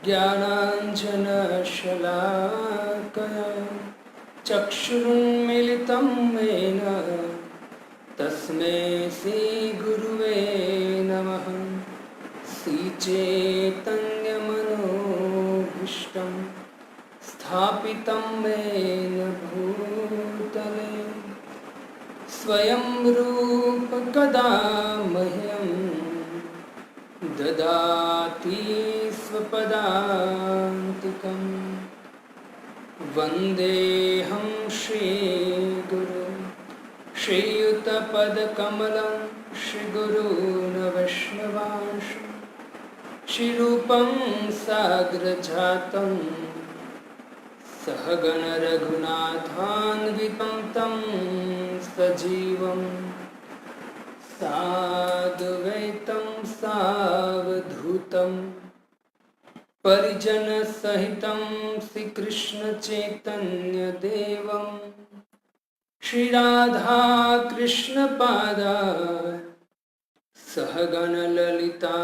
ज्ञानाञ्जनशलाकया चक्षुरुन्मीलितं येन तस्मै श्रीगुरुवे नमः। श्रीचैतन्यमनोभीष्टं स्थापितं येन भूतले स्वयं रूप कदा मह्यं ददाति स्वपदान्तिकम्। वन्देऽहं श्रीगुरु श्रीयुतपदकमलं श्रीगुरून् वैष्णवांश श्रीरूपं साग्रजातं सहगण रघुनाथान्वितं तं सजीवं साद्वैतं सावधूतं परिजनसहितं श्रीकृष्णचैतन्यदेवं श्रीराधाकृष्णपादान् सहगण ललिता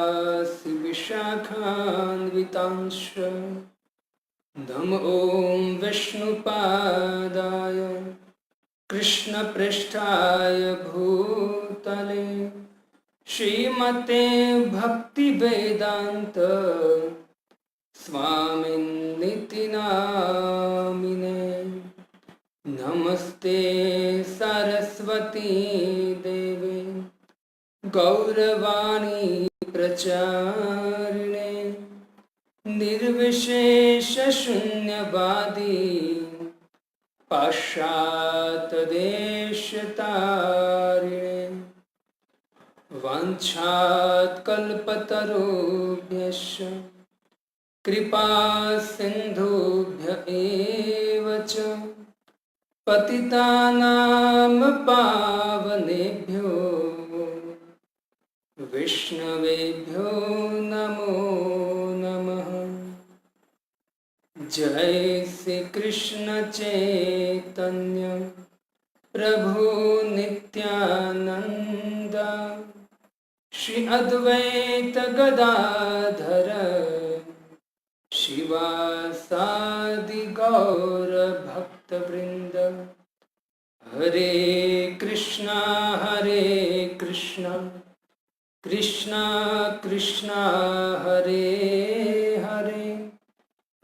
श्रीविशाखान्वितांश्च नमो ॐ विष्णुपादाय कृष्णपृष्ठाय भूतले श्रीमते भक्तिवेदान्त स्वामिन्निति नामिने। नमस्ते सरस्वती देवे गौरवाणी प्रचारिणे निर्विशेष शून्यवादी पाश्चात्यदेशतारिणे वाञ्छात्कल्पतरुभ्यश्च कृपा सिन्धुभ्य एव च पतितानां पावनेभ्यो विष्णवेभ्यो नमो नमः। जय श्री कृष्ण चैतन्य प्रभु नित्यानंद श्री अद्वैत गदाधर शिवासादि गौर भक्तवृंद। हरे कृष्णा कृष्णा कृष्णा हरे हरे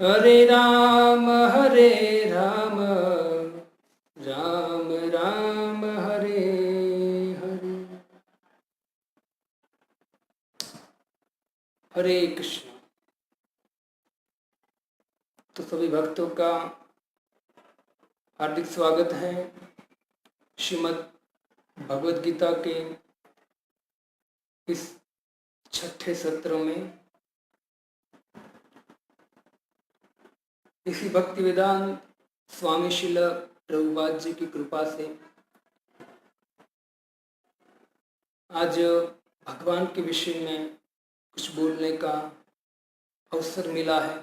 हरे राम राम राम हरे हरे। हरे कृष्ण। तो सभी भक्तों का हार्दिक स्वागत है श्रीमद् भगवद गीता के इस छठे सत्र में। इसी भक्ति वेदांत स्वामी श्रील प्रभुपाद जी की कृपा से आज भगवान के विषय में कुछ बोलने का अवसर मिला है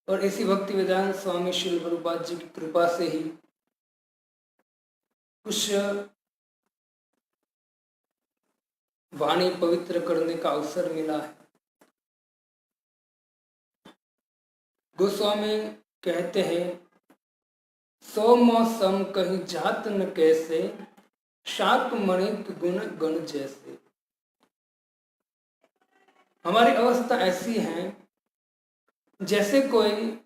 और इसी भक्ति वेदांत स्वामी श्रील प्रभुपाद जी की कृपा से ही कुछ वाणी पवित्र करने का अवसर मिला है। गोस्वामी कहते हैं, सौ मौसम कहीं जात न कैसे, शाक मणिक गुण गण जैसे। हमारी अवस्था ऐसी है जैसे कोई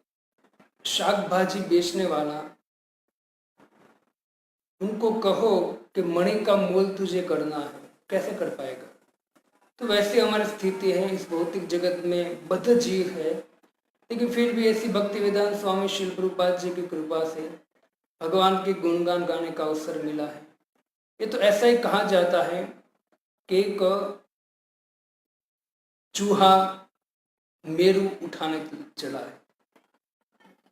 शाक भाजी बेचने वाला, उनको कहो कि मणि का मोल तुझे करना है, कैसे कर पाएगा। तो वैसी हमारी स्थिति है। इस भौतिक जगत में बद्ध जीव है, लेकिन फिर भी ऐसी भक्ति वेदांत स्वामी श्री प्रभुपाद जी की कृपा से भगवान के गुणगान गाने का अवसर मिला है। ये तो ऐसा ही कहा जाता है कि एक चूहा मेरू उठाने चला है,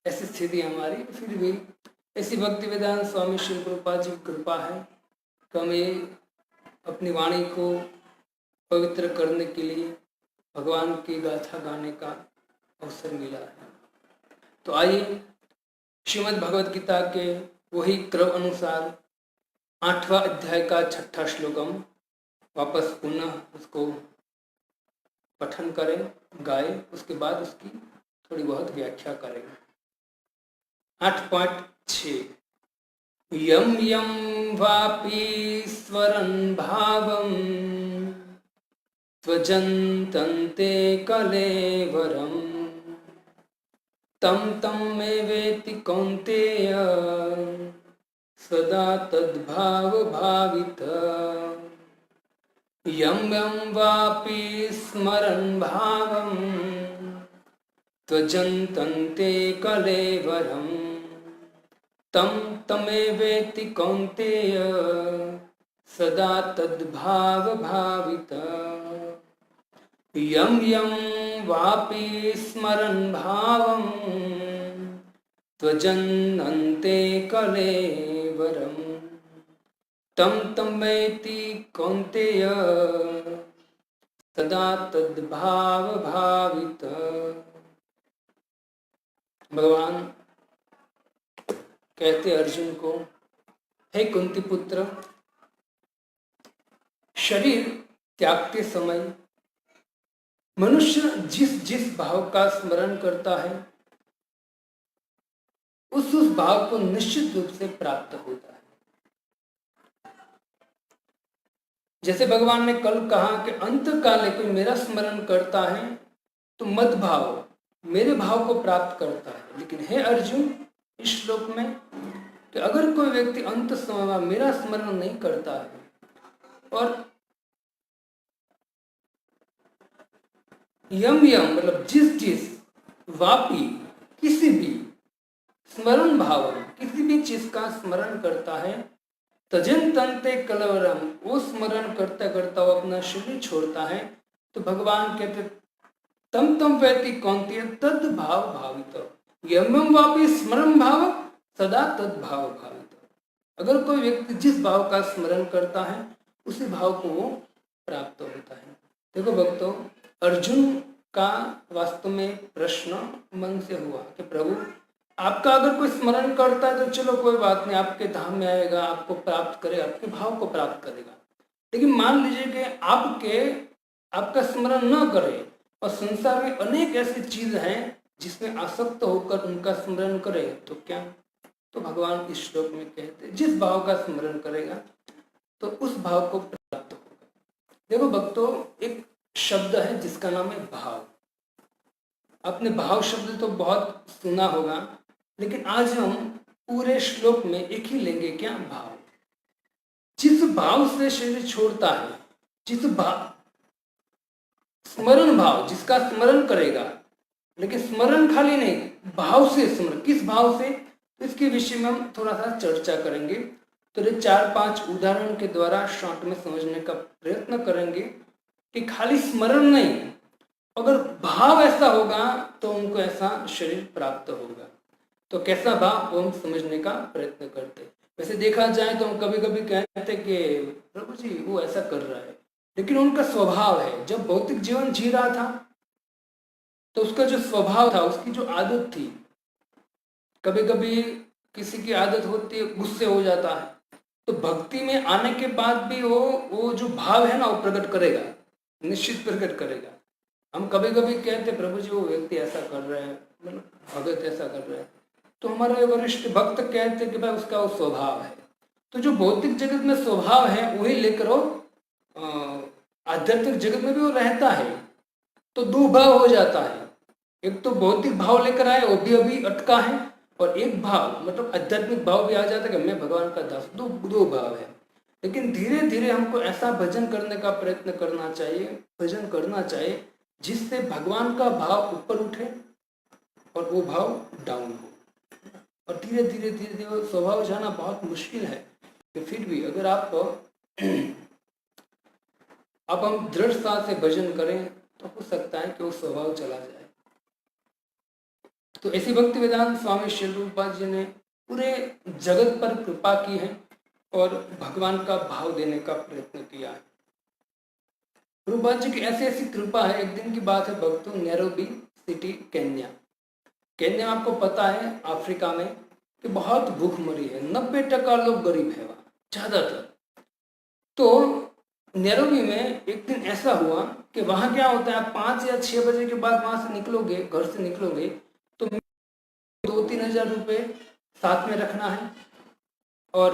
ऐसी स्थिति हमारी। फिर भी ऐसी भक्ति वेदांत स्वामी श्री प्रभुपाद जी की कृपा है कि हमें अपनी वाणी को पवित्र करने के लिए भगवान की गाथा गाने का अवसर मिला है। तो आइए श्रीमद् भगवद गीता के वही क्रम अनुसार 8वां अध्याय का 6ठा श्लोकम वापस पुनः उसको पठन करें, गाए, उसके बाद उसकी थोड़ी बहुत व्याख्या करें। 8.6 यम यम वापि स्वरन् भावं त्वजन्तन्ते कलेवरम् तं तं मे वेति कौन्तेय सदा तद्भाव भावित यम यम वापि स्मरन् भावं त्वजन्तन्ते कलेवरम् तं तमेवेति कौन्तेय सदा तद्भाव भावित यम यम वापि स्मरन् भावं त्वजन्नन्ते कलेवरम् तं तमेति कौन्तेय सदा तद्भाव भावित। भगवान कहते अर्जुन को, हे कुंती पुत्र, शरीर त्यागते समय मनुष्य जिस जिस भाव का स्मरण करता है उस भाव को निश्चित रूप से प्राप्त होता है। जैसे भगवान ने कल कहा कि अंत काले कोई मेरा स्मरण करता है तो मद भाव, मेरे भाव को प्राप्त करता है। लेकिन हे अर्जुन, इस श्लोक में कि अगर कोई व्यक्ति अंत समय में मेरा स्मरण नहीं करता है और यम यम मतलब जिस जिस वापी किसी भी स्मरण भाव, किसी भी चीज का स्मरण करता है, तजन तंते कलवरम, वो स्मरण करता करता वो अपना शरीर छोड़ता है, तो भगवान कहते तम तम व्यक्ति कौन्तेय तद भाव भावित यम यम वापी स्मरण भाव सदा तद भाव भावित। अगर कोई व्यक्ति जिस भाव का स्मरण करता है उसी भाव को वो प्राप्त होता है। देखो भक्तों, अर्जुन का वास्तव में प्रश्न मन से हुआ कि प्रभु आपका अगर कोई स्मरण करता है तो चलो कोई बात नहीं, आपके धाम में आएगा, आपको प्राप्त करेगा, आपके भाव को प्राप्त करेगा। लेकिन मान लीजिए कि आपका स्मरण न करे और संसार में अनेक ऐसी चीज हैं जिसमें आसक्त होकर उनका स्मरण करे तो क्या? तो भगवान इस श्लोक में कहते जिस भाव का स्मरण करेगा तो उस भाव को प्राप्त होगा। देखो भक्तों, एक शब्द है जिसका नाम है भाव। आपने भाव शब्द तो बहुत सुना होगा, लेकिन आज हम पूरे श्लोक में एक ही लेंगे, क्या? भाव। जिस भाव से शरीर छोड़ता है, जिस भाव स्मरण भाव, जिसका स्मरण करेगा, लेकिन स्मरण खाली नहीं, भाव से स्मरण, किस भाव से, इसके विषय में हम थोड़ा सा चर्चा करेंगे। तो ये 4-5 उदाहरण के द्वारा शॉर्ट में समझने का प्रयत्न करेंगे कि खाली स्मरण नहीं, अगर भाव ऐसा होगा तो उनको ऐसा शरीर प्राप्त होगा। तो कैसा भाव वो हम समझने का प्रयत्न करते। वैसे देखा जाए तो हम कभी कभी कहते कि प्रभु जी वो ऐसा कर रहा है, लेकिन उनका स्वभाव है। जब भौतिक जीवन जी रहा था तो उसका जो स्वभाव था, उसकी जो आदत थी, कभी कभी किसी की आदत होती है गुस्से हो जाता है, तो भक्ति में आने के बाद भी वो जो भाव है ना वो प्रकट करेगा, निश्चित प्रकट करेगा। हम कभी कभी कहते प्रभु जी वो व्यक्ति ऐसा कर रहा है, मतलब भगत ऐसा कर रहा है, तो हमारे वरिष्ठ भक्त कहते कि भाई उसका वो स्वभाव है। तो जो भौतिक जगत में स्वभाव है वही लेकर वो आध्यात्मिक जगत में भी वो रहता है। तो दो भाव हो जाता है, एक तो भौतिक भाव लेकर आए वो भी अभी अटका है, और एक भाव मतलब आध्यात्मिक भाव भी आ जाता है कि मैं भगवान का दास। दो भाव है। लेकिन धीरे धीरे हमको ऐसा भजन करने का प्रयत्न करना चाहिए, भजन करना चाहिए जिससे भगवान का भाव ऊपर उठे और वो भाव डाउन हो। और धीरे धीरे धीरे धीरे स्वभाव जाना बहुत मुश्किल है, कि फिर भी अगर आप हम दृढ़ता से भजन करें तो हो सकता है कि वो स्वभाव चला जाए। तो ऐसी भक्ति वेदांत स्वामी श्री रूपपाद जी ने पूरे जगत पर कृपा की है और भगवान का भाव देने का प्रयत्न किया है। रूपपाद जी की ऐसी ऐसी कृपा है। एक दिन की बात है भक्तों, नैरोबी सिटी केन्या में आपको पता है अफ्रीका में कि बहुत भूखमरी है, 90% लोग गरीब है वहाँ, ज्यादातर। तो नैरोबी में एक दिन ऐसा हुआ कि वहाँ क्या होता है, आप 5 या 6 बजे के बाद वहाँ से निकलोगे, घर से निकलोगे, तो 2-3 हज़ार रुपये साथ में रखना है और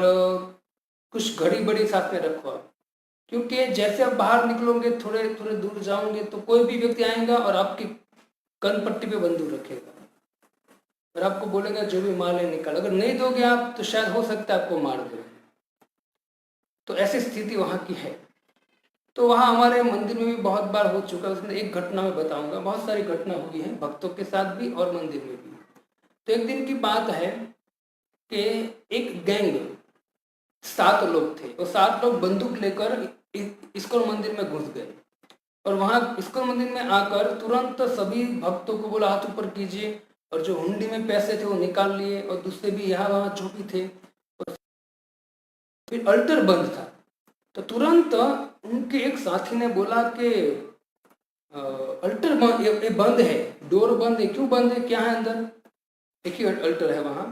कुछ घड़ी बड़ी साथ में रखो आप, क्योंकि जैसे आप बाहर निकलोगे, थोड़े थोड़े दूर जाओगे, तो कोई भी व्यक्ति आएगा और आपकी कन पट्टी पे बंदूक रखेगा और आपको बोलेगा जो भी माल है निकाल, अगर नहीं दोगे आप तो शायद हो सकता है आपको मार दे। तो ऐसी स्थिति वहाँ की है। तो वहाँ हमारे मंदिर में भी बहुत बार हो चुका है। उसमें एक घटना मैं बताऊंगा, बहुत सारी घटना हुई है भक्तों के साथ भी और मंदिर में भी। तो एक दिन की बात है कि एक गैंग 7 लोग थे और 7 लोग बंदूक लेकर इस्कॉन मंदिर में घुस गए और वहाँ इस्कॉन मंदिर में आकर तुरंत सभी भक्तों को बोला हाथ ऊपर कीजिए, और जो हुंडी में पैसे थे वो निकाल लिए और दूसरे भी यहाँ वहाँ जो भी थे। फिर अल्टर बंद था, तो तुरंत उनके एक साथी ने बोला कि अल्टर ये बंद है, डोर बंद है, क्यों बंद है, क्या है अंदर, एक ही अल्टर है वहाँ।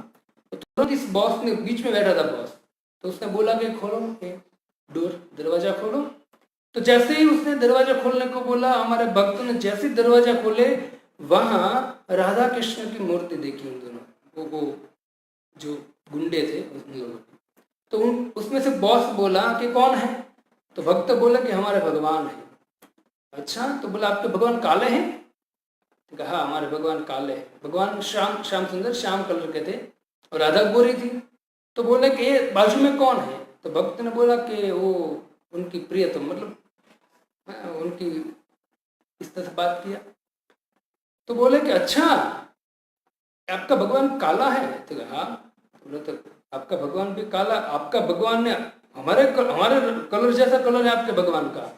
तो तुरंत इस बॉस ने, बीच में बैठा था बॉस, तो उसने बोला कि खोलो डोर, दरवाजा खोलो। तो जैसे ही उसने दरवाजा खोलने को बोला, हमारे भक्तों ने जैसे ही दरवाजा खोले, वहाँ राधा कृष्ण की मूर्ति देखी उन दोनों, वो जो गुंडे थे उन लोगों की। तो उसमें से बॉस बोला कि कौन है, तो भक्त बोला कि हमारे भगवान है। अच्छा, तो बोला आपके भगवान काले हैं, तो कहा हाँ हमारे भगवान काले हैं। भगवान श्याम सुंदर श्याम कलर के थे और राधा गोरी थी। तो बोले कि ये बाजू में कौन है, तो भक्त ने बोला कि वो उनकी प्रियतम, मतलब उनकी इस तरह से बात किया। तो बोले कि अच्छा आपका भगवान काला है, तो हाँ। बोले तो आपका भगवान भी काला, आपका भगवान ने हमारे कलर जैसा कलर है आपके भगवान का,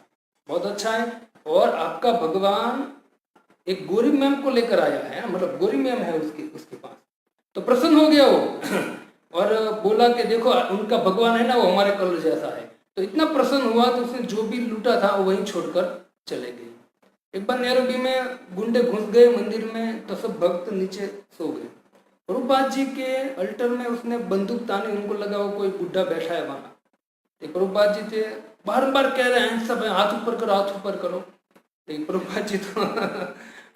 बहुत अच्छा है। और आपका भगवान एक गोरी मैम को लेकर आया है, मतलब गोरी मैम है उसके पास। तो प्रसन्न हो गया वो और बोला कि देखो उनका भगवान है ना, वो हमारे कलर जैसा है। तो इतना प्रसन्न हुआ तो उसने जो भी लूटा था वो वहीं छोड़कर चले गए। एक बार नैरोबी में गुंडे घुस गए मंदिर में, तो सब भक्त नीचे सो गए। प्रभुपाद जी के अल्टर में उसने बंदूक तानी, उनको लगा वो कोई बुढ़ा बैठा है वहां। तो प्रभुपाद जी थे बार बार कह रहे हैं सब हाथ ऊपर करो, हाथ ऊपर करो। तो प्रभुपाद जी तो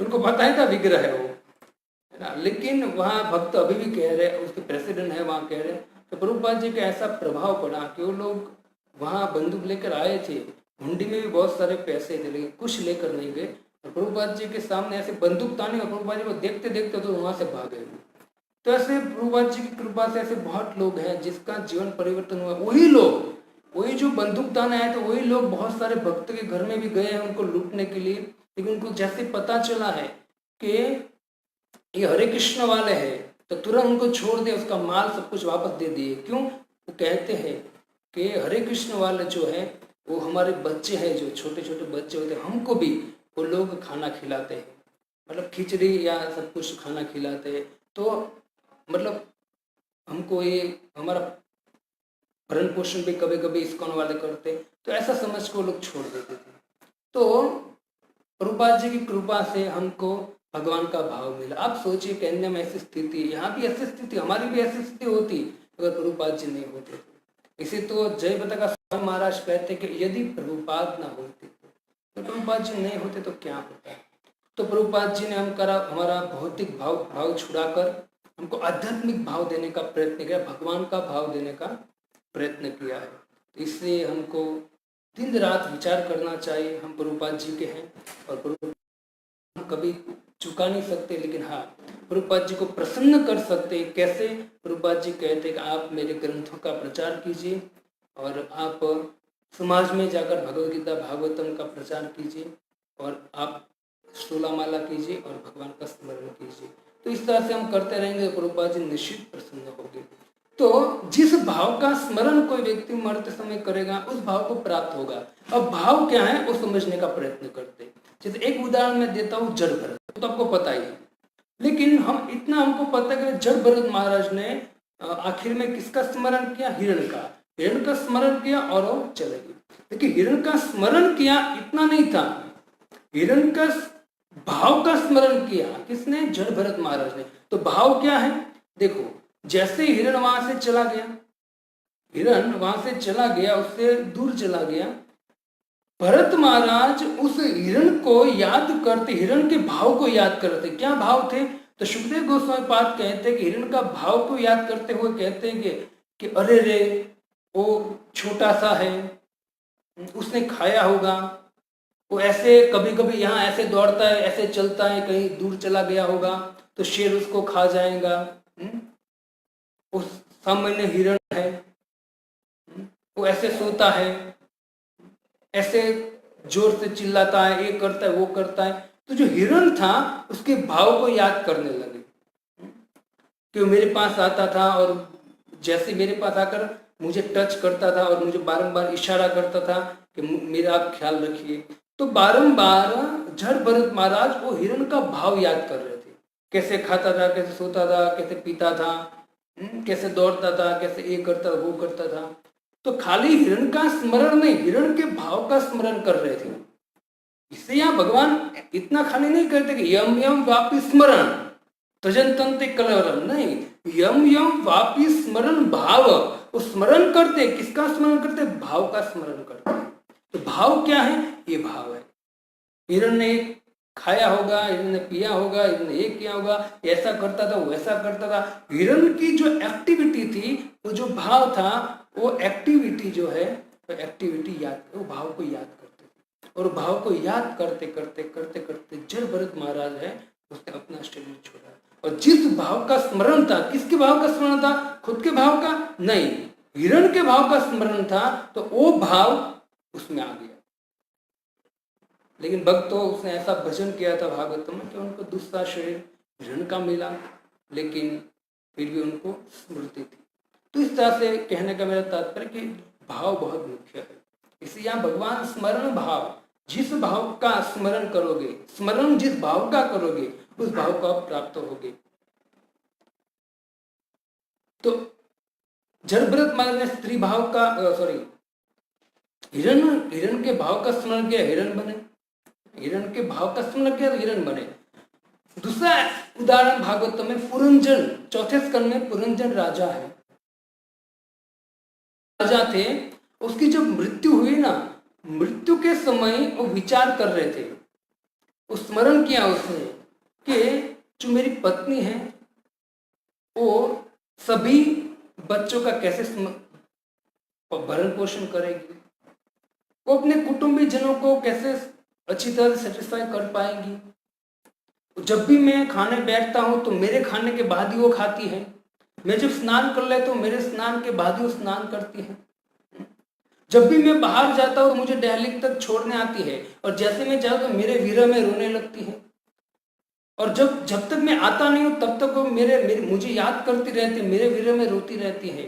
उनको पता ही था विग्रह है वो, है ना। लेकिन वहाँ भक्त अभी भी कह रहे, उसके प्रेसिडेंट है वहाँ कह रहे तो प्रभुपाद जी का ऐसा प्रभाव पड़ा कि वो लोग वहाँ बंदूक लेकर आए थे, हुंडी में भी बहुत सारे पैसे थे, लेकिन कुछ लेकर नहीं गए। और प्रभुपाद जी के सामने ऐसे बंदूक तानी और प्रभुपाद जी को देखते देखते तो वहां से भागे। तो ऐसे प्रभुपाद जी की कृपा से ऐसे बहुत लोग हैं जिसका जीवन परिवर्तन हुआ। वही लोग, वही जो बंदूक ताने आए, तो वही लोग बहुत सारे भक्त के घर में भी गए हैं उनको लूटने के लिए। लेकिन उनको जैसे पता चला है कि ये हरे कृष्ण वाले हैं, तो तुरंत उनको छोड़ दे, उसका माल सब कुछ वापस दे दिए। क्यों? वो कहते हैं कि हरे कृष्ण वाले जो है वो हमारे बच्चे हैं, जो छोटे छोटे बच्चे होते हैं, हमको भी वो लोग खाना खिलाते हैं, मतलब खिचड़ी या सब कुछ खाना खिलाते हैं। तो मतलब हमको ये हमारा भरण पोषण भी कभी कभी इस्कॉन वाले करते, तो ऐसा समझ को लोग छोड़ देते थे। तो प्रभुपाद जी की कृपा से हमको भगवान का भाव मिला। आप सोचिए केन्या में ऐसी स्थिति, यहाँ भी ऐसी स्थिति, हमारी भी ऐसी स्थिति होती अगर प्रभुपाद जी नहीं होते। इसे तो जय बता का स्वामी महाराज कहते कि यदि प्रभुपाद ना होते तो प्रभुपाद जी नहीं होते तो क्या होता। तो प्रभुपाद जी ने हमारा भौतिक भाव छुड़ाकर हमको आध्यात्मिक भाव देने का प्रयत्न किया, भगवान का भाव देने का प्रयत्न किया है। तो इसलिए हमको दिन रात विचार करना चाहिए, हम प्रभुपाद जी के हैं और हम कभी चुका नहीं सकते, लेकिन हाँ प्रभुपाद जी को प्रसन्न कर सकते हैं। कैसे? प्रभुपाद जी कहते हैं कि आप मेरे ग्रंथों का प्रचार कीजिए और आप समाज में जाकर भगवद गीता भागवतम का प्रचार कीजिए और आप 16 माला कीजिए और भगवान का स्मरण कीजिए। तो इस तरह से हम करते रहेंगे, प्रभुपाद जी निश्चित प्रसन्न होंगे। तो जिस भाव का स्मरण कोई व्यक्ति मरते समय करेगा उस भाव को प्राप्त होगा। अब भाव क्या है वो समझने का प्रयत्न करते। जैसे एक उदाहरण मैं देता हूँ, जड़ भरत, तो आपको पता ही है। लेकिन हमको पता है कि जड़ भरत महाराज ने आखिर में किसका स्मरण किया? हिरण का स्मरण किया और वो चले गए। लेकिन हिरण का स्मरण किया इतना नहीं था, हिरण का भाव का स्मरण किया किसने? जड़ भरत महाराज ने। तो भाव क्या है? देखो, जैसे हिरण वहां से चला गया, उससे दूर चला गया, भरत महाराज उस हिरण को याद करते, हिरण के भाव को याद करते। क्या भाव थे? तो सुखदेव गोस्वामी पाद कहते हैं कि हिरण का भाव को याद करते हुए कहते हैं कि अरे रे, वो छोटा सा है, उसने खाया होगा, वो ऐसे कभी कभी यहाँ ऐसे दौड़ता है, ऐसे चलता है, कहीं दूर चला गया होगा तो शेर उसको खा जाएगा। उस सामान्य हिरण है, वो ऐसे सोता है, ऐसे जोर से चिल्लाता है, ये करता है, वो करता है। तो जो हिरण था उसके भाव को याद करने लगे कि वो मेरे पास आता था और जैसे मेरे पास आकर मुझे टच करता था और मुझे बारंबार इशारा करता था कि मेरा आप ख्याल रखिए। तो बारंबार जड़ भरत महाराज वो हिरण का भाव याद कर रहे थे, कैसे खाता था, कैसे सोता था, कैसे पीता था, कैसे दौड़ता था, कैसे ये करता वो करता था। तो खाली हिरण का स्मरण नहीं, हिरण के भाव का स्मरण कर रहे थे। इससे यहाँ भगवान इतना खाली नहीं करते कि यम यम वापि स्मरण तजन तंते कलवरम, नहीं, यम यम वापि स्मरण भाव। वो स्मरण करते, किसका स्मरण करते? भाव का स्मरण करते। तो भाव क्या है? ये भाव है। हिरण ने खाया होगा, हिरण ने पिया होगा, हिरण ने ये किया होगा, ऐसा करता था, वैसा करता था। हिरण की जो एक्टिविटी थी, वो जो भाव था, वो एक्टिविटी जो है, वो एक्टिविटी याद, वो भाव को याद करते थे। और भाव को याद करते करते करते करते जड़ भरत महाराज है, उसने अपना शरीर छोड़ा। और जिस भाव का स्मरण था, किसके भाव का स्मरण था? खुद के भाव का नहीं, हिरण के भाव का स्मरण था। तो वो भाव उसमें आ गया। लेकिन भक्तों, उसने ऐसा भजन किया था भागवतम में कि उनको दूसरा शरीर हिरण का मिला, लेकिन फिर भी उनको स्मृति थी। तो इस तरह से कहने का मेरा तात्पर्य कि भाव बहुत मुख्य है। इसलिए यहाँ भगवान स्मरण भाव, जिस भाव का स्मरण करोगे, स्मरण जिस भाव का करोगे, उस भाव को आप प्राप्त होगे। तो जड़ भरत महाराज ने स्त्री भाव का हिरण के भाव का स्मरण किया, हिरण बने। हिरण के भाव का स्मरण किया तो हिरण बने। दूसरा उदाहरण भागवत में पुरंजन, चौथे स्कंद में पुरंजन राजा है, राजा थे। उसकी जब मृत्यु हुई ना, मृत्यु के समय वो विचार कर रहे थे, वो स्मरण किया उसने कि जो मेरी पत्नी है वो सभी बच्चों का कैसे भरण पोषण करेगी, वो अपने कुटुंबी जनों को कैसे अच्छी तरह से सेटिस्फाई कर पाएंगी। जब भी मैं खाने बैठता हूँ तो मेरे खाने के बाद ही वो खाती है, मैं जब स्नान कर लेता हूँ मेरे स्नान के बाद ही वो स्नान करती है। जब भी मैं बाहर जाता हूँ मुझे दहलीज तक छोड़ने आती है, और जैसे मैं जाता हूँ मेरे विरह में रोने लगती है। और जब तक मैं आता नहीं हूँ तब तक वो मेरे मुझे याद करती रहती है, मेरे विरह में रोती रहती है।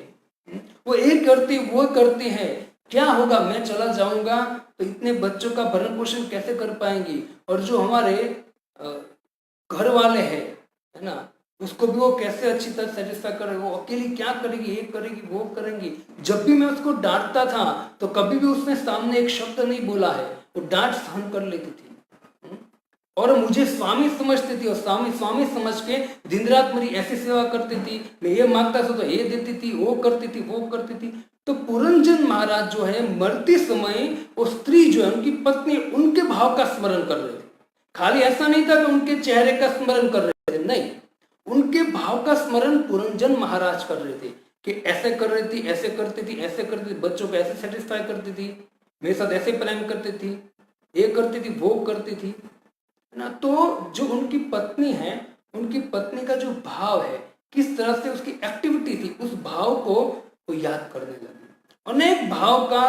वो एक करती वो करती है, क्या होगा, मैं चला जाऊंगा तो इतने बच्चों का भरण पोषण कैसे कर पाएंगी। और जो हमारे घर वाले हैं, है ना, उसको भी वो कैसे अच्छी तरह सेटिस्फाई करेगी, वो अकेली क्या करेगी, ये करेगी, वो करेंगी। जब भी मैं उसको डांटता था तो कभी भी उसने सामने एक शब्द नहीं बोला है, वो डांट सहन कर लेती थी और मुझे स्वामी समझती थी, और स्वामी समझ के दिन रात मेरी ऐसी सेवा करती थी। मैं ये मांगता था तो ये देती थी, वो करती थी, वो करती थी। तो पुरंजन महाराज जो है मरते समय वो स्त्री जो है उनकी पत्नी, उनके भाव का स्मरण कर रहे थे। खाली ऐसा नहीं था कि उनके चेहरे का स्मरण कर रहे थे, नहीं, उनके भाव का स्मरण पुरंजन महाराज कर रहे थे कि ऐसे कर रही थी, ऐसे करती थी, ऐसे करती थी, बच्चों को ऐसे सेटिस्फाई करती थी, मेरे साथ ऐसे प्रेम करती थी, ये करती थी, वो करती थी, है ना। तो जो उनकी पत्नी है, उनकी पत्नी का जो भाव है, किस तरह से उसकी एक्टिविटी थी, उस भाव को वो याद करने लगे। अनेक भाव का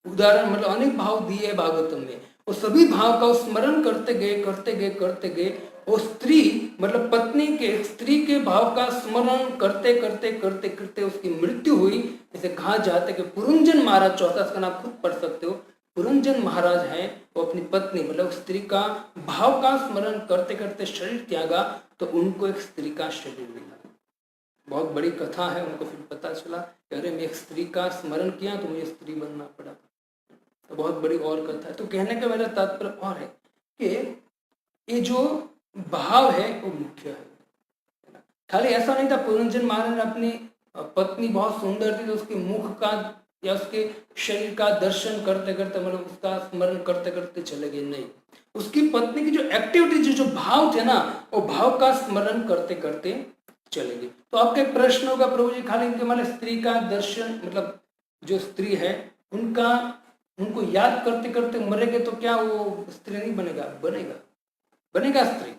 उदाहरण, मतलब अनेक भाव दिए भागवतम में, वो सभी भाव का स्मरण करते गए करते गए करते गए। वो स्त्री मतलब पत्नी के, स्त्री के भाव का स्मरण करते करते करते करते उसकी मृत्यु हुई। जैसे कहा जाता है कि पुरंजन महाराज, चौथा स्कंद आप खुद पढ़ सकते हो, पुरंजन महाराज हैं, वो अपनी पत्नी मतलब स्त्री का भाव का स्मरण करते करते शरीर त्यागा, तो उनको एक स्त्री का शरीर मिला। बहुत बड़ी कथा है। उनको फिर पता चला कि अरे मैं एक स्त्री का स्मरण किया तो मुझे स्त्री बनना पड़ा। तो बहुत बड़ी और कथा है। तो कहने का मेरा तात्पर्य और है कि ये जो भाव है वो मुख्य है। खाली ऐसा नहीं था पुरंजन महाराज ने अपनी पत्नी बहुत सुंदर थी तो उसके मुख का या उसके शरीर का दर्शन करते करते मतलब उसका स्मरण करते करते चले गए, नहीं। उसकी पत्नी की जो एक्टिविटी, जो भाव थे ना, वो भाव का स्मरण करते करते चले गए। तो आपका एक प्रश्न होगा, प्रभु जी खाली इनके मतलब स्त्री का दर्शन, मतलब जो स्त्री है उनको याद करते करते मरेंगे तो क्या वो स्त्री नहीं बनेगा? बनेगा स्त्री।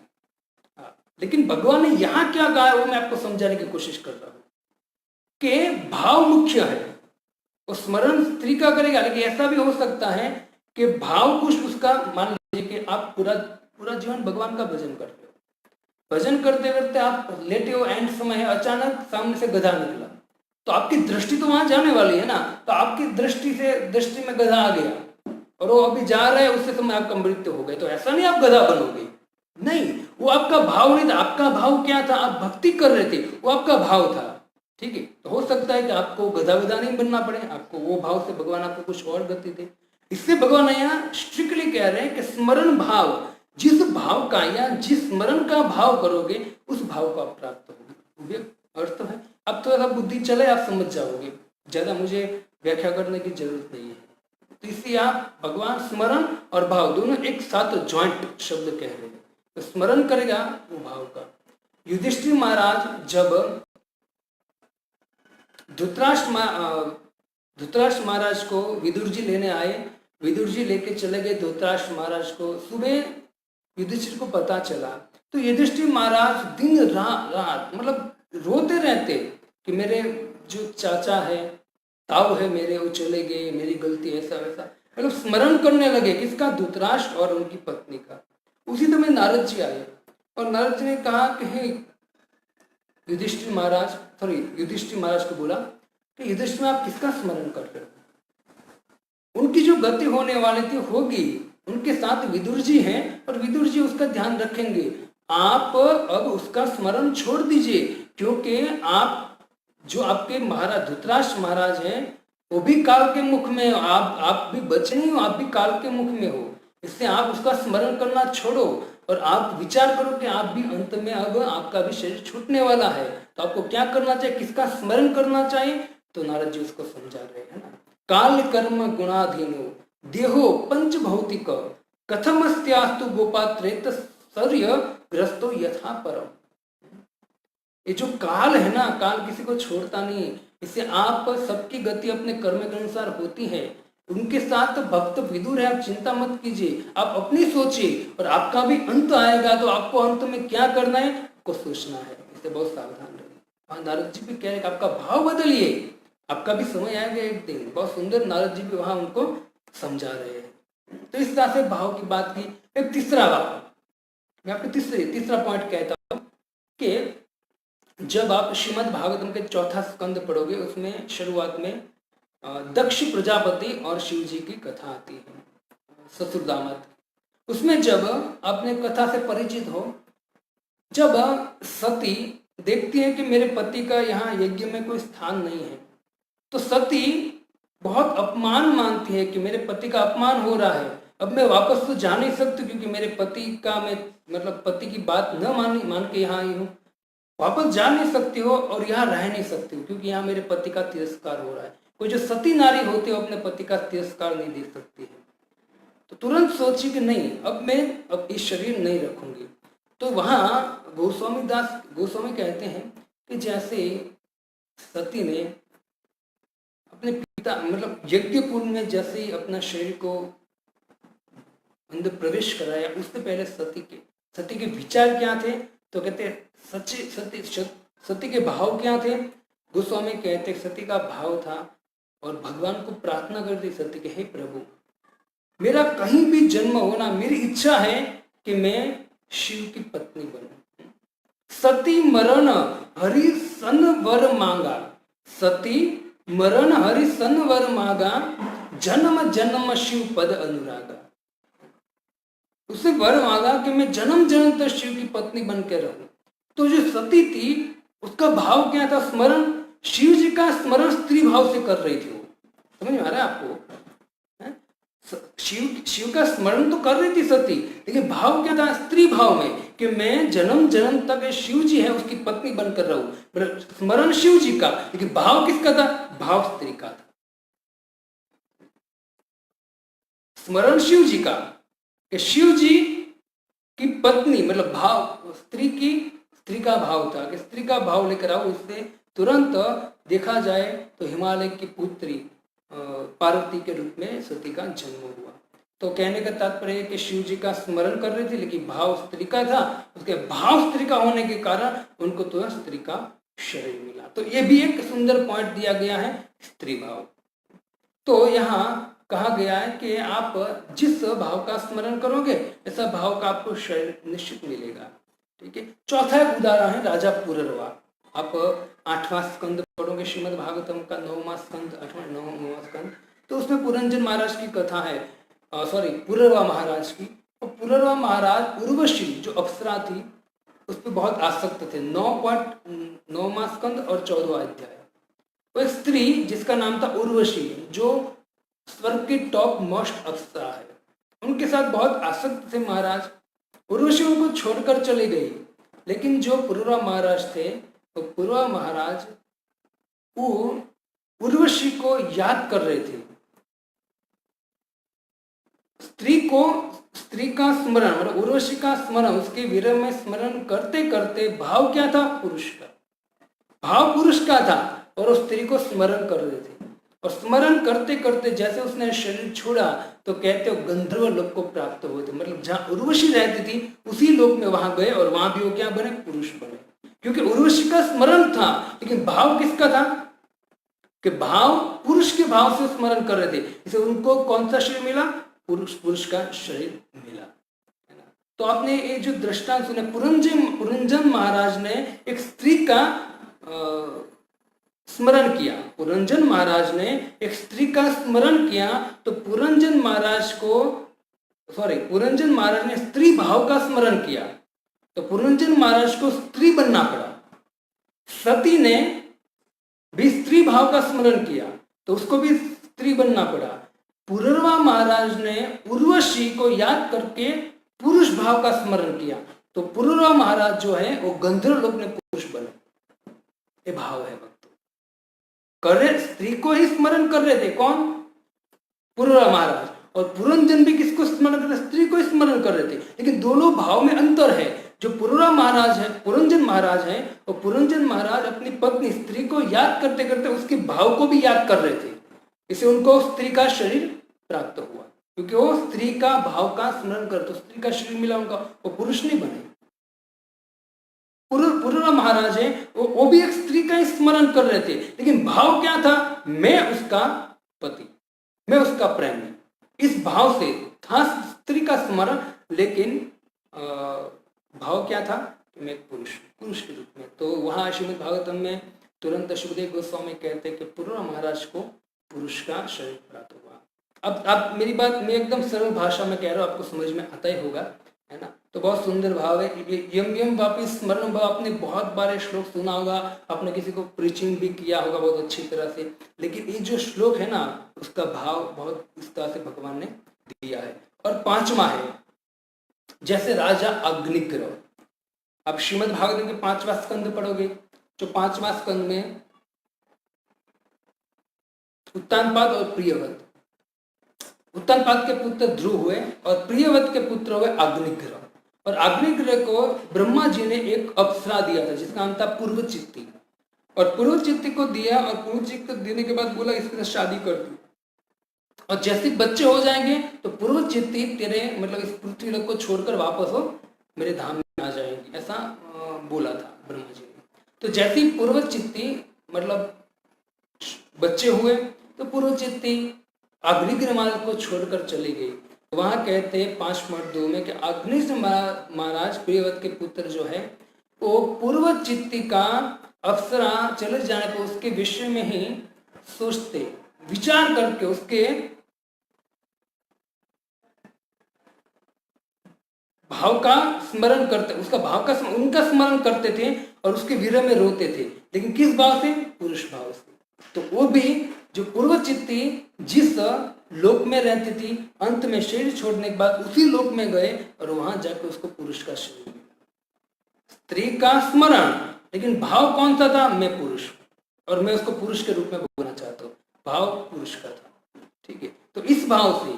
हाँ, लेकिन भगवान ने यहाँ क्या कहा है वो मैं आपको समझाने की कोशिश कर रहा हूँ कि भाव मुख्य है। वो स्मरण स्त्री का करेगा, लेकिन ऐसा भी हो सकता है कि भाव कुछ उसका, मान लीजिए कि आप पूरा जीवन भगवान का भजन कर रहे हो, भजन करते करते आप लेटे हो, एंड समय है, अचानक सामने से गधा निकला, तो आपकी दृष्टि तो वहां जाने वाली है ना, तो आपकी दृष्टि में गधा आ गया और वो अभी जा रहा है, उससे समय आपका मृत्यु हो गया, तो ऐसा नहीं आप गधा बनोगे, नहीं, वो आपका भाव नहीं था। आपका भाव क्या था? आप भक्ति कर रहे थे, वो आपका भाव था, ठीक है। तो हो सकता है कि आपको गधा नहीं बनना पड़े, आपको वो भाव से भगवान आपको कुछ और गति दे। इससे भगवान यहाँ स्ट्रिक्टली कह रहे हैं कि स्मरण भाव, जिस भाव का या जिस स्मरण का भाव करोगे उस भाव को आप प्राप्त होगे। अर्थ है, अब तो ऐसा बुद्धि चले आप समझ जाओगे, ज्यादा मुझे व्याख्या करने की जरूरत नहीं है। तो इसलिए आप भगवान स्मरण और भाव दोनों एक साथ ज्वाइंट शब्द कह रहे हैं, तो स्मरण करेगा वो भाव का। युधिष्ठिर महाराज जब धृतराष्ट्र महाराज को विदुर जी लेने आए, विदुर जी लेके चले गए धृतराष्ट्र महाराज को। सुबह युधिष्ठिर को पता चला, तो युधिष्ठिर महाराज दिन रात मतलब रोते रहते कि मेरे जो चाचा है, ताऊ है मेरे, वो चले गए, मेरी गलती ऐसा वैसा, मतलब स्मरण करने लगे किसका? धृतराष्ट्र और उनकी पत्नी का। उसी समय नारद जी आए और नारद जी ने कहा कि हे युधिष्ठिर महाराज को बोला कि युधिष्ठिर आप किसका स्मरण कर रहे हो? उनकी जो गति होने वाली थी होगी, उनके साथ विदुर जी हैं और विदुर जी उसका ध्यान रखेंगे। आप अब उसका स्मरण छोड़ दीजिए, क्योंकि आप जो आपके महाराज धृतराष्ट्र महाराज हैं वो भी काल के मुख में हो, आप भी बचे नहीं हो, आप भी काल के मुख में हो। इससे आप उसका स्मरण करना छोड़ो और आप विचार करो कि आप भी अंत में अब आपका भी शरीर छूटने वाला है, तो आपको क्या करना चाहिए, किसका स्मरण करना चाहिए? तो नारद जी उसको समझा रहे हैं ना, काल कर्म गुणाधीनो देहो पंच भौतिक कथमस्त्यास्तु गोपात्रेत सर्य ग्रस्तो यथा परम। ये जो काल है ना, काल किसी को छोड़ता नहीं। इससे आप सबकी गति अपने कर्म के अनुसार होती है। उनके साथ भक्त विदुर है, आप चिंता मत कीजिए, आप अपनी सोचिए और आपका भी अंत आएगा, तो आपको अंत में क्या करना है आपको सोचना है। इससे बहुत सावधान रहिए। नारद जी भी कह रहे हैं आपका भाव बदलिए, आपका भी समय आएगा एक दिन। बहुत सुंदर नारद जी भी वहां उनको समझा रहे हैं। तो इस तरह से भाव की बात की। एक तीसरा भाव मैं आपको तीसरा पॉइंट कहता हूं कि जब आप श्रीमद् भागवतम के चौथा स्कंद पढ़ोगे, उसमें शुरुआत में दक्ष प्रजापति और शिव जी की कथा आती है, ससुर दामाद। उसमें जब आपने कथा से परिचित हो, जब सती देखती है कि मेरे पति का यहाँ यज्ञ में कोई स्थान नहीं है, तो सती बहुत अपमान मानती है कि मेरे पति का अपमान हो रहा है, अब मैं वापस तो जा नहीं सकती, क्योंकि मेरे पति का मैं मतलब पति की बात न मान के यहाँ आई हूँ, वापस जा नहीं सकती हो और यहाँ रह नहीं सकती हो, क्योंकि यहाँ मेरे पति का तिरस्कार हो रहा है। कोई जो सती नारी होती है अपने पति का तिरस्कार नहीं देख सकती है, तो तुरंत सोची कि नहीं, अब मैं इस शरीर नहीं रखूंगी। तो वहाँ गोस्वामी कहते हैं कि जैसे सती ने अपने पिता मतलब यज्ञ कुंड में जैसे ही अपना शरीर को अंदर प्रवेश कराया, उससे पहले सती के विचार क्या थे? तो कहते सती के भाव क्या थे? गोस्वामी कहते सती का भाव था और भगवान को प्रार्थना करती सती के, हे प्रभु मेरा कहीं भी जन्म होना, मेरी इच्छा है कि मैं शिव की पत्नी बनूं। सती मरण हरि सन वर मांगा, सती मरण हरि सन वर मांगा, जन्म जन्म शिव पद अनुरागा। उसे वर मांगा कि मैं जन्म जन्म तक शिव की पत्नी बन के रहूं। तो जो सती थी उसका भाव क्या था? स्मरण, शिव जी का स्मरण स्त्री भाव से कर रही थी वो। समझ में आ रहा है आपको? शिव का स्मरण तो कर रही थी सती, लेकिन भाव क्या था? स्त्री भाव में, कि मैं जन्म जन्म तक शिव जी है उसकी पत्नी बनकर रहूं। स्मरण शिव जी का, लेकिन भाव किसका था? भाव स्त्री का था। स्मरण शिव जी का, कि शिव जी की पत्नी मतलब भाव, स्त्री का भाव था कि स्त्री का भाव लेकर आओ। इससे तुरंत देखा जाए तो हिमालय की पुत्री पार्वती के रूप में सती का जन्म हुआ। तो कहने का तात्पर्य है कि शिव जी का स्मरण कर रहे थे, लेकिन भाव स्त्री का था। उसके भाव स्त्री का होने के कारण उनको तुरंत स्त्री का शरीर मिला। तो ये भी एक सुंदर पॉइंट दिया गया है, स्त्री भाव। तो यहाँ कहा गया है कि आप जिस भाव का स्मरण करोगे ऐसा भाव का आपको शरीर निश्चित मिलेगा। ठीक है। चौथा एक उदाहरण है राजा पुररवा। आप 8वां स्कंद पढ़ोगे श्रीमद् भागवतम का, 9वां स्कंद, 9वां स्कंद, तो उसमें पुरंजन महाराज की कथा है, पुररवा महाराज की। और पुररवा महाराज उर्वशी जो अप्सरा थी उस पर बहुत आसक्त थे। 9वां स्कंद और 14वां अध्याय। वो एक स्त्री जिसका नाम था उर्वशी, जो स्वर्ग की टॉप मोस्ट अप्सरा है, उनके साथ बहुत आसक्त थे महाराज। उर्वशी उनको छोड़कर चली गई, लेकिन जो पुररवा महाराज थे तो पुररवा महाराज वो उर्वशी को याद कर रहे थे। स्त्री का स्मरण मतलब उर्वशी का स्मरण, उसके विरह में स्मरण करते करते भाव क्या था? पुरुष का भाव, पुरुष का था, और उस स्त्री को स्मरण कर रहे थे। और स्मरण करते करते जैसे उसने शरीर छोड़ा तो कहते हो गंधर्व लोक को प्राप्त हुए थे। मतलब जहां उर्वशी रहती थी उसी लोक में वहां गए और वहां भी वो क्या बने? पुरुष बने। क्योंकि उर्वशी का स्मरण था, लेकिन भाव किसका था? कि भाव पुरुष के भाव से स्मरण कर रहे थे, इसे उनको कौन सा शरीर मिला? पुरुष का शरीर मिला, है ना। तो आपने ये जो दृष्टांत सुने, पुरंजन महाराज ने एक स्त्री का स्मरण किया। पुरंजन महाराज ने एक स्त्री का स्मरण किया, तो पुरंजन महाराज ने स्त्री भाव का स्मरण किया, तो पुरंजन महाराज को स्त्री बनना पड़ा। सती ने भी स्त्री भाव का स्मरण किया, तो उसको भी स्त्री बनना पड़ा। पुररवा महाराज ने उर्वशी को याद करके पुरुष भाव का स्मरण किया, तो पुररवा महाराज जो है वो गंधर्व लोक में पुरुष बने। ये भाव है भक्तों। स्त्री को ही स्मरण कर रहे थे, कौन? पुररवा महाराज। और पुरंजन भी किसको स्मरण कर रहे? स्त्री को स्मरण कर रहे थे, लेकिन दोनों भाव में अंतर है। जो पुररवा महाराज है, पुरंजन महाराज है, और पुरंजन महाराज अपनी पत्नी स्त्री को याद करते करते उसके भाव को भी याद कर रहे थे, इसे उनको स्त्री का शरीर प्राप्त हुआ, क्योंकि वो स्त्री का भाव का स्मरण कर, तो स्त्री का शरीर मिला उनका, वो पुरुष नहीं बने। पुररवा महाराज है, वो भी एक स्त्री का ही स्मरण कर रहे थे, लेकिन भाव क्या था? मैं उसका पति, मैं उसका प्रेमी। इस भाव से था स्त्री का स्मरण, लेकिन भाव क्या था? मैं पुरुष के रूप में। तो वहां श्रीमद् भागवतम में तुरंत शुभदेव गोस्वामी कहते हैं कि पुररवा महाराज को पुरुष का शरीर प्राप्त हुआ। अब आप मेरी बात मैं एकदम सरल भाषा में कह रहा हूँ, आपको समझ में आता ही होगा, है ना। तो बहुत सुंदर भाव है ये। यम वापिस स्मरण भाव आपने बहुत बार श्लोक सुना होगा, आपने किसी को प्रीचिंग भी किया होगा बहुत अच्छी तरह से, लेकिन ये जो श्लोक है ना, उसका भाव बहुत इस तरह से भगवान ने दिया है। और 5वां है जैसे राजा अग्निग्रह। अब श्रीमद् भागवत के 5वां स्कंद पढ़ोगे, जो 5वां स्कंद में उत्तानपाद और प्रियव्रत, उत्तानपाद के पुत्र ध्रुव हुए और प्रियव्रत के पुत्र हुए अग्निग्रह। और अग्निग्रह को ब्रह्मा जी ने एक अप्सरा दिया था जिसका नाम था पूर्वचित्ती, और पूर्वचित्ती को दिया, और पूर्वचित्ती देने के बाद बोला इसके साथ शादी कर दी, और जैसे बच्चे हो जाएंगे तो पूर्वचित्ती तेरे मतलब इस पृथ्वी लोक को छोड़कर वापस हो मेरे धाम में आ जाएंगी, ऐसा बोला था ब्रह्मा जी ने। तो जैसे ही पूर्वचित्ती मतलब बच्चे हुए तो पूर्वचित्ती अग्निग्रह महाराज को छोड़कर चली गई। वहां कहते हैं 5.2 में कि अग्निग्रह महाराज प्रियव्रत के पुत्र जो है वो पूर्वचित्ती का अप्सरा चले जाने पर उसके विषय में ही सोचते, विचार करके उसके भाव का स्मरण करते, उसका भाव का उनका स्मरण करते थे और उसके विरह में रोते थे, लेकिन किस भाव से? पुरुष भाव से। तो वो भी जो पूर्वचित्ती जिस लोक में रहती थी, अंत में शरीर छोड़ने के बाद उसी लोक में गए और वहां जाकर उसको पुरुष का शरीर मिला। स्त्री का स्मरण, लेकिन भाव कौन सा था? मैं पुरुष, और मैं उसको पुरुष के रूप में भोगना चाहता हूँ, भाव पुरुष का था। ठीक है। तो इस भाव से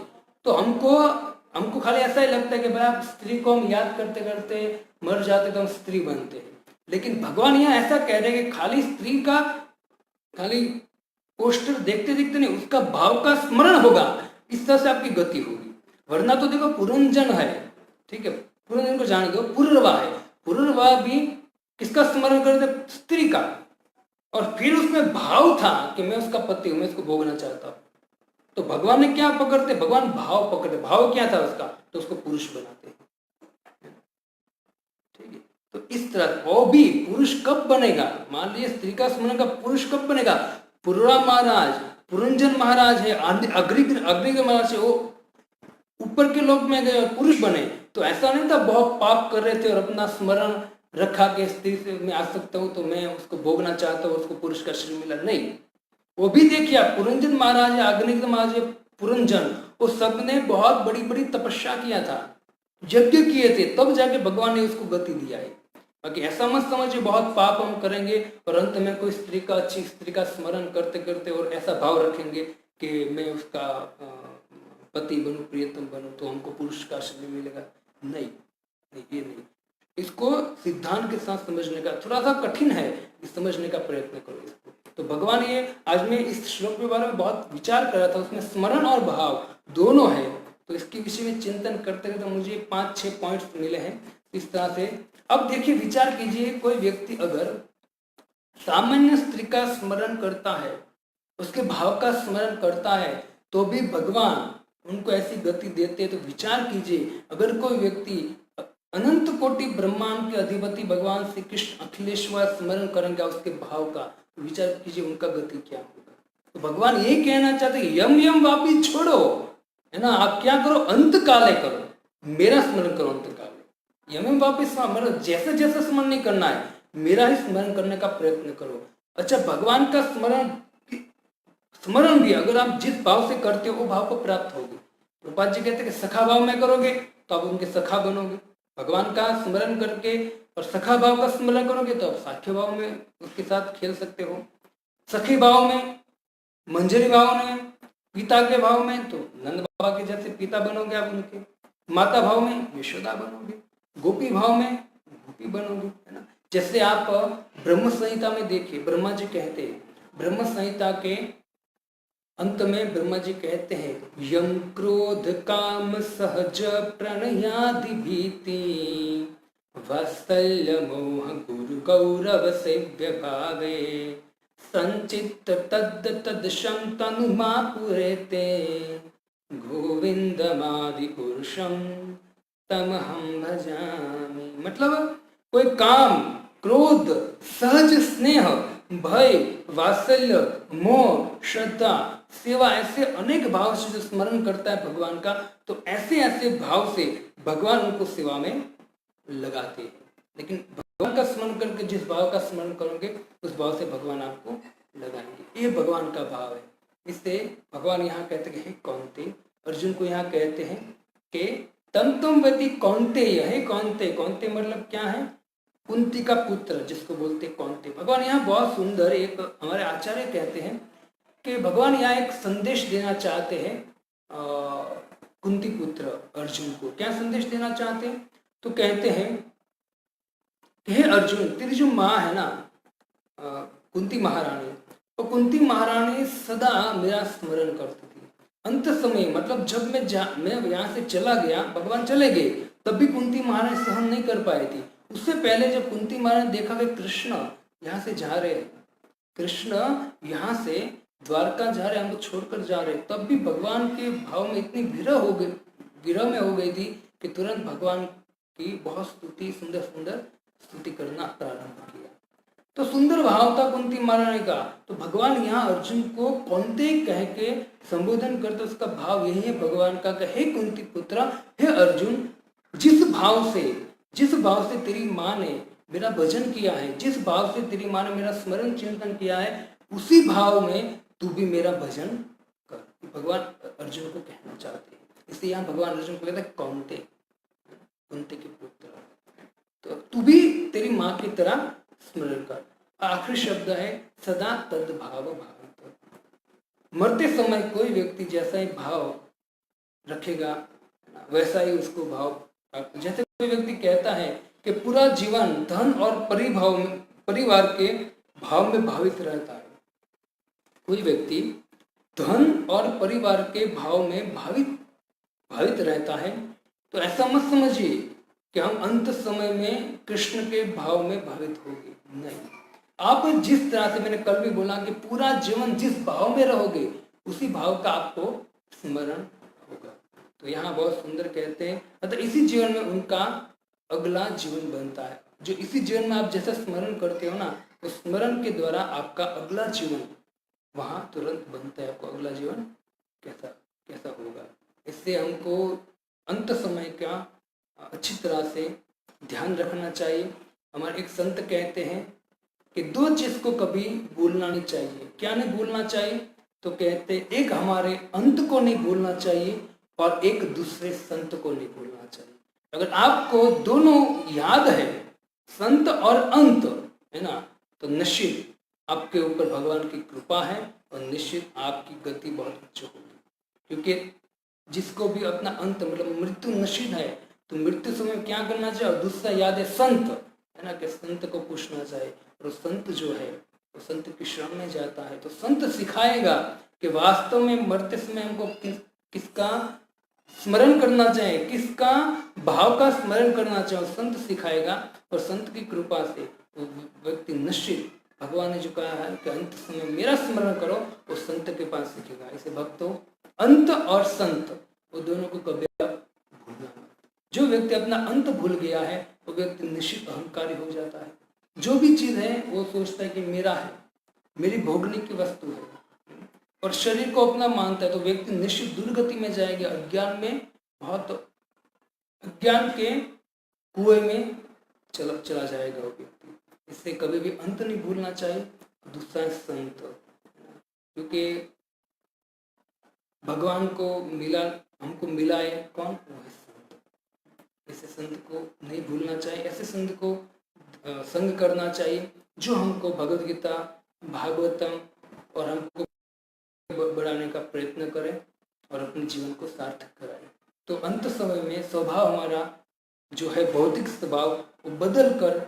तो हमको हमको खाली ऐसा ही लगता है कि भाई आप स्त्री को हम याद करते करते मर जाते तो हम स्त्री बनते हैं, लेकिन भगवान यहाँ ऐसा कह रहे हैं कि खाली स्त्री का खाली पोस्टर देखते देखते नहीं, उसका भाव का स्मरण होगा, इस तरह से आपकी गति होगी। वरना तो देखो पुरंजन है, ठीक है, पुरंजन को जान दो, पुररवा है, पुररवा भी किसका स्मरण करते? स्त्री का, और फिर उसमें भाव था कि मैं उसका पति हूं, मैं उसको भोगना चाहता हूं। तो भगवान ने क्या पकड़ते? भगवान भाव पकड़ते। भाव क्या था उसका? तो उसको पुरुष बनाते, ठीक है। तो इस तरह वो भी पुरुष कब बनेगा? मान लीजिए स्त्री का स्मरण का पुरुष कब बनेगा? पुररा महाराज, पुरंजन महाराज है, अग्नि महाराज है, वो ऊपर के लोक में गए और पुरुष बने। तो ऐसा नहीं था बहुत पाप कर रहे थे और अपना स्मरण रखा के स्त्री से मैं आ सकता हूँ तो मैं उसको भोगना चाहता हूँ, उसको पुरुष का शरीर मिला, नहीं। वो भी देखिए पुरंजन महाराज है, अग्नि महाराज है, पुरंजन, वो सब ने बहुत बड़ी बड़ी तपस्या किया था, यज्ञ किए थे, तब जाके भगवान ने उसको गति दिया है। बाकी ऐसा मत समझिए बहुत पाप हम करेंगे और अंत में कोई स्त्री का, अच्छी स्त्री का स्मरण करते करते और ऐसा भाव रखेंगे कि मैं उसका पति बनूं, प्रियतम बनूं, तो हमको पुरुष का शरीर मिलेगा। नहीं, ये नहीं। इसको सिद्धांत के साथ समझने का थोड़ा सा कठिन है, इस समझने का प्रयत्न करो इसको। तो भगवान ये आज मैं इस श्लोक के बारे में बहुत विचार कर रहा था, उसमें स्मरण और भाव दोनों है, तो इसके विषय में चिंतन करते करते मुझे 5-6 पॉइंट्स मिले हैं इस तरह से। अब देखिए, विचार कीजिए, कोई व्यक्ति अगर सामान्य स्त्री का स्मरण करता है, उसके भाव का स्मरण करता है, तो भी भगवान उनको ऐसी गति देते हैं। तो विचार कीजिए, अगर कोई व्यक्ति अनंत कोटि ब्रह्मांड के अधिपति भगवान श्री कृष्ण अखिलेश्वर स्मरण करेंगे उसके भाव का, तो विचार कीजिए उनका गति क्या होगा। तो भगवान ये कहना चाहते हैं, यम यम वापी छोड़ो, है ना, आप क्या करो, अंत काले करो, मेरा स्मरण करो अंत काले। यम यम वापी मतलब जैसे जैसे स्मरण नहीं करना है, मेरा ही स्मरण करने का प्रयत्न करो। अच्छा, भगवान का स्मरण भी अगर आप जिस भाव से करते हो वो भाव को प्राप्त होगी। प्रभुपाद जी कहते हैं कि सखा भाव में करोगे तो आप उनके सखा बनोगे, भगवान का स्मरण करके और सखा भाव का स्मरण करोगे तो आप साख्य भाव में उसके साथ खेल सकते हो, सखी भाव में, मंजरी भाव में, पिता के भाव में तो नंद बाबा के जैसे पिता बनोगे आप उनके, माता भाव में यशोदा बनोगे, गोपी भाव में गोपी बनोगे, है ना। जैसे आप ब्रह्म संहिता में देखिए, ब्रह्मा जी कहते हैं, ब्रह्म संहिता के अंत में ब्रह्मा जी कहते हैं, यम क्रोध काम सहज प्रणयादि भीति वात्सल्य मोह गुरु गौरव सेव्य भावे संचित तद तद शं तनुमा पुरेते गोविंदमादि पुरुषम तमहं भजामि। मतलब कोई काम, क्रोध, सहज स्नेह, भय, वात्सल्य, मोह, श्रद्धा, सेवा, ऐसे अनेक भाव से जो स्मरण करता है भगवान का, तो ऐसे ऐसे भाव से भगवान उनको सेवा में लगाते हैं। लेकिन भगवान का स्मरण करके जिस भाव का स्मरण करोगे उस भाव से भगवान आपको लगाएंगे, ये भगवान का भाव है। इससे भगवान यहाँ कहते हैं, हे कौन्तेय, अर्जुन को यहाँ कहते हैं कि तम वति कौन्तेय, हे कौन्तेय। कौन्तेय मतलब क्या है? कुंती का पुत्र, जिसको बोलते कौन्तेय। भगवान यहाँ बहुत सुंदर, एक हमारे आचार्य कहते हैं कि भगवान यहाँ एक संदेश देना चाहते हैं कुंती पुत्र अर्जुन को। क्या संदेश देना चाहते हैं? तो कहते हैं कि हे अर्जुन, तेरी जो माँ है ना कुंती महारानी, तो कुंती महारानी सदा मेरा स्मरण करती थी। अंत समय मतलब जब मैं यहाँ से चला गया, भगवान चले गए, तब भी कुंती महारानी सहन नहीं कर पाई थी। उससे पहले जब कुंती महारानी देखा कि कृष्ण यहाँ से जा रहे, कृष्ण यहाँ से द्वारका जा रहे, हमको छोड़कर जा रहे, तब भी भगवान के भाव में इतनी विरह में हो गई थी कि तुरंत भगवान की बहुत स्तुति, सुंदर सुंदर स्तुति करना प्रारंभ किया। तो सुंदर भाव था कुंती महारानी का। तो भगवान यहाँ अर्जुन को कौन्तेय कह के संबोधन करते, उसका भाव यही है भगवान का, हे कुंती पुत्र, हे अर्जुन, जिस भाव से तेरी माँ ने मेरा भजन किया है, जिस भाव से तेरी माँ ने मेरा स्मरण चिंतन किया है, उसी भाव में तू भी मेरा भजन कर। भगवान अर्जुन को कहना चाहते हैं, इसलिए यहाँ भगवान अर्जुन को कहते हैं कौन्तेय, कुंती के पुत्र, तो तू भी तेरी माँ की तरह स्मरण कर। आखिरी शब्द है सदा तद भाव भावित। मरते समय कोई व्यक्ति जैसा ही भाव रखेगा वैसा ही उसको भाव। जैसे कोई व्यक्ति कहता है कि पूरा जीवन धन और परिवार के भाव में भावित रहता है, कोई व्यक्ति धन और परिवार के भाव में भावित रहता है, तो ऐसा मत समझिए कि हम अंत समय में कृष्ण के भाव में भावित होंगे। नहीं, आप जिस तरह से, मैंने कल भी बोला कि पूरा जीवन जिस भाव में रहोगे उसी भाव का आपको स्मरण होगा। तो यहाँ बहुत सुंदर कहते हैं, मतलब इसी जीवन में उनका अगला जीवन बनता है। जो इसी जीवन में आप जैसा स्मरण करते हो ना, तो स्मरण के द्वारा आपका अगला जीवन वहां तुरंत बनता है। आपको अगला जीवन कैसा होगा, इससे हमको अंत समय का अच्छी तरह से ध्यान रखना चाहिए। हमारे एक संत कहते हैं कि दो चीज को कभी भूलना नहीं चाहिए। क्या नहीं भूलना चाहिए? तो कहते एक हमारे अंत को नहीं भूलना चाहिए और एक दूसरे संत को नहीं भूलना चाहिए। अगर आपको दोनों याद है, संत और अंत, है ना, तो निश्चित आपके ऊपर भगवान की कृपा है और निश्चित आपकी गति बहुत उच्च होगी। क्योंकि जिसको भी अपना अंत मतलब मृत्यु निश्चित है, तो मृत्यु समय क्या करना चाहिए? और दूसरा याद है संत, है ना, कि संत को पूछना चाहिए। और संत जो है वो संत की शरण में जाता है, तो संत सिखाएगा कि वास्तव में मरते समय हमको किसका स्मरण करना चाहिए, किसका भाव का स्मरण करना चाहिए, संत सिखाएगा। और संत की कृपा से वो व्यक्ति निश्चित, भगवान ने जो कहा है कि अंत समय मेरा स्मरण करो, वो संत के पास सीखेगा। इसे भक्तों, अंत और संत वो दोनों को कभी आप भूलना मत। जो व्यक्ति अपना अंत भूल गया है वो व्यक्ति निश्चित अहंकारी हो जाता है। जो भी चीज है वो सोचता है कि मेरा है, मेरी भोगने की वस्तु है, और शरीर को अपना मानता है, तो व्यक्ति निश्चित दुर्गति में जाएगा। अज्ञान के कुएं में चला जाएगा वो व्यक्ति। इससे कभी भी अंत नहीं भूलना चाहिए। दूसरा है संत, क्योंकि भगवान को हमको मिला है कौन? वो है संत। ऐसे संत को नहीं भूलना चाहिए। ऐसे संत को संग करना चाहिए जो हमको भगवद गीता, भागवतम और हमको बढ़ाने का प्रयत्न करें और अपने जीवन को सार्थक कराएं। तो अंत समय में स्वभाव हमारा जो है भौतिक स्वभाव वो बदल कर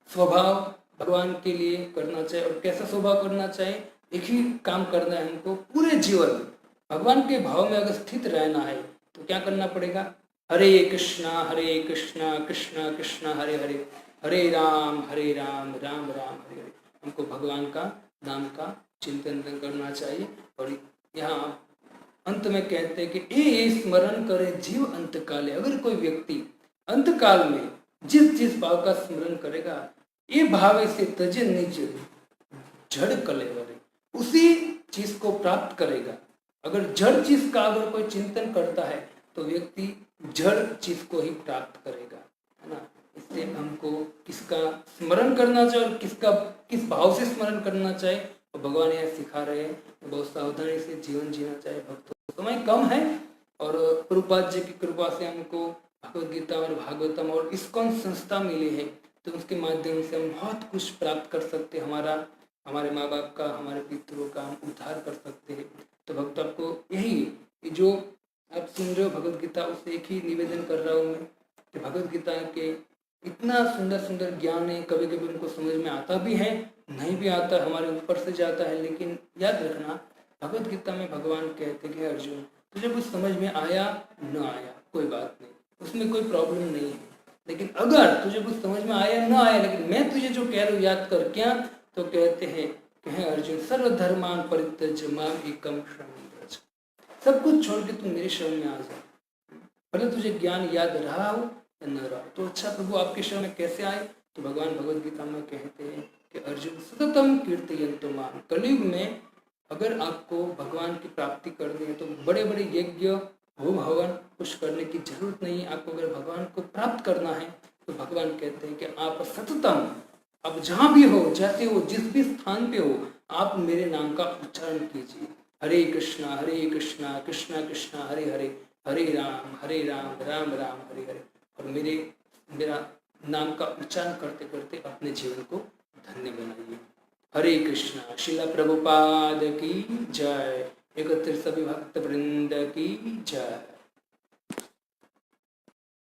स्वभाव भगवान के लिए करना चाहिए। और कैसा स्वभाव करना चाहिए? एक ही काम करना है हमको पूरे जीवन भगवान के भाव में अगर स्थित रहना है तो क्या करना पड़ेगा? हरे कृष्णा कृष्णा कृष्णा हरे हरे, हरे राम राम राम हरे हरे। हमको भगवान का नाम का चिंतन करना चाहिए। और यहाँ अंत में कहते हैं कि ये स्मरण करे जीव अंत काले। अगर कोई व्यक्ति अंत काल में जिस भाव का स्मरण करेगा, ये भाव से तजे निज जड़ कलेवरे, उसी चीज को प्राप्त करेगा। अगर जड़ चीज का अगर कोई चिंतन करता है तो व्यक्ति जड़ चीज को ही प्राप्त करेगा, है ना। इसलिए हमको किसका स्मरण करना चाहिए और किस भाव से स्मरण करना चाहिए, और भगवान यह सिखा रहे हैं। बहुत सावधानी से जीवन जीना चाहिए। भक्तों, समय कम है और प्रभुपाद जी की कृपा से हमको भगवद गीता और भागवतम और इस्कॉन संस्था मिली है, तो उसके माध्यम से हम बहुत कुछ प्राप्त कर सकते हैं। हमारे माँ बाप का, हमारे पितरों का हम उद्धार कर सकते हैं। तो भक्त, आपको यही जो आप सुन रहे हो भगवद गीता, उससे एक ही निवेदन कर रहा हूँ मैं कि भगवद गीता के इतना सुंदर ज्ञान है। कभी कभी उनको समझ में आता भी है, नहीं भी आता, हमारे ऊपर से जाता है। लेकिन याद रखना, भगवद गीता में भगवान कहते कि अर्जुन, तुझे कुछ समझ में आया न आया कोई बात नहीं, उसमें कोई प्रॉब्लम नहीं है। लेकिन अगर तुझे कुछ समझ में आया न आया, लेकिन मैं तुझे जो कह रहा हूँ याद कर, क्या? तो कहते हैं कि हे अर्जुन, सर्वधर्मान परित्यज्य मां एकम शरणं व्रज। सब कुछ छोड़ के तू मेरे शरण में आ जा। भले तुझे ज्ञान याद रहा हो या न रहा हो। तो अच्छा प्रभु, आपके शरण में कैसे आए? तो भगवान भगवद गीता में कहते हैं कि अर्जुन सततम कीर्तयन्तु मां। कलयुग में अगर आपको भगवान की प्राप्ति करनी है तो बड़े बड़े यज्ञ, होम हवन कुछ करने की जरूरत नहीं है। आपको अगर भगवान को प्राप्त करना है तो भगवान कहते हैं कि आप सततम, अब जहां भी हो, जैसे हो, जिस भी स्थान पे हो, आप मेरे नाम का उच्चारण कीजिए। हरे कृष्णा कृष्णा कृष्णा हरे हरे, हरे राम राम राम हरे हरे। और मेरा नाम का उच्चारण करते करते अपने जीवन को धन्य बनाइए। हरे कृष्णा। श्रील प्रभुपाद की जय। एकत्रित सभी भक्त वृंद की जय।